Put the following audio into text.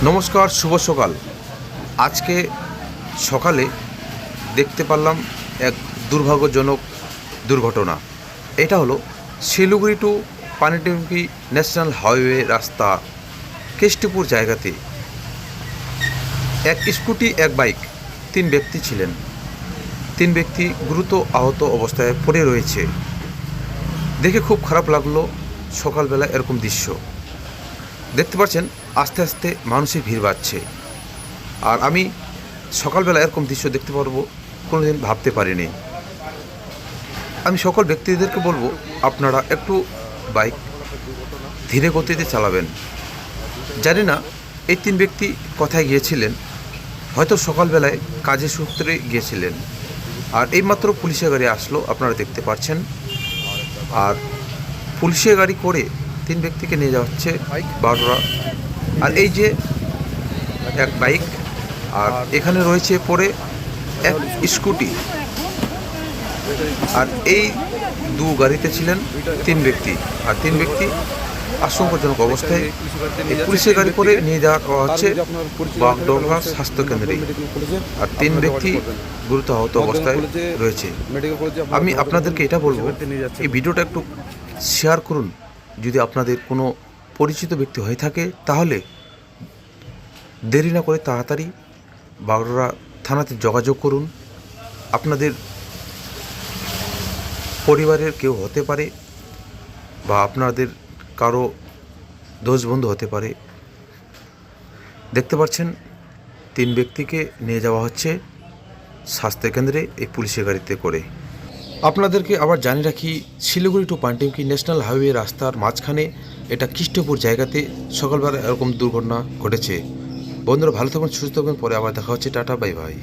নমস্কার, শুভ সকাল। আজকে সকালে দেখতে পারলাম এক দুর্ভাগ্যজনক দুর্ঘটনা। এটা হলো শিলিগুড়ি টু পানিটুঙ্কি ন্যাশনাল হাইওয়ে রাস্তা কেষ্টপুর জায়গাতে এক স্কুটি এক বাইক 3 ব্যক্তি ছিলেন। 3 ব্যক্তি গুরুতর আহত অবস্থায় পড়ে রয়েছে। দেখে খুব খারাপ লাগলো সকালবেলা এরকম দৃশ্য। দেখতে পাচ্ছেন আস্তে আস্তে মানুষের ভিড় বাড়ছে। আর আমি সকালবেলা এরকম দৃশ্য দেখতে পারবো কোনোদিন ভাবতে পারিনি। আমি সকল ব্যক্তিদেরকে বলবো আপনারা একটু বাইক ধীরে গতিতে চালাবেন। জানি না এই 3 ব্যক্তি কোথায় গিয়েছিলেন, হয়তো সকালবেলায় কাজের সূত্রে গিয়েছিলেন। আর এইমাত্র পুলিশের গাড়ি আসলো, আপনারা দেখতে পাচ্ছেন। আর পুলিশের গাড়ি করে 3 ব্যক্তিকে নিয়ে যাওয়া হচ্ছে বারোরা। আর এই যে এক বাইক, আর এখানে রয়েছে পরে এক স্কুটি। আর এই দু গাড়িতে ছিলেন 3 ব্যক্তি, আর 3 ব্যক্তি আশঙ্কাজনক অবস্থায় পুলিশের গাড়ি করে নিয়ে যাওয়া হচ্ছে বাগডোগরা স্বাস্থ্যকেন্দ্রে। আর 3 ব্যক্তি গুরুতর আহত অবস্থায় রয়েছে। আমি আপনাদেরকে এটা বলবো, এই ভিডিওটা একটু শেয়ার করুন। যদি আপনাদের কোনো পরিচিত ব্যক্তি হয়ে থাকে তাহলে দেরি না করে তাড়াতাড়ি বাগডোগরা থানাতে যোগাযোগ করুন। আপনাদের পরিবারের কেউ হতে পারে বা আপনাদের কারো দোষবন্ধু হতে পারে। দেখতে পাচ্ছেন 3 ব্যক্তিকে নিয়ে যাওয়া হচ্ছে স্বাস্থ্যকেন্দ্রে এই পুলিশের গাড়িতে করে। আপনাদেরকে আবার জানিয়ে রাখি, শিলিগুড়ি টু পানিটুঙ্কি ন্যাশনাল হাইওয়ে রাস্তার মাঝখানে এটা কেষ্টপুর জায়গাতে সকালবেলা এরকম দুর্ঘটনা ঘটেছে। বন্ধুরা ভালো থাকবেন, সুস্থ থাকবেন। পরে আবার দেখা হচ্ছে। Tata, bye bye.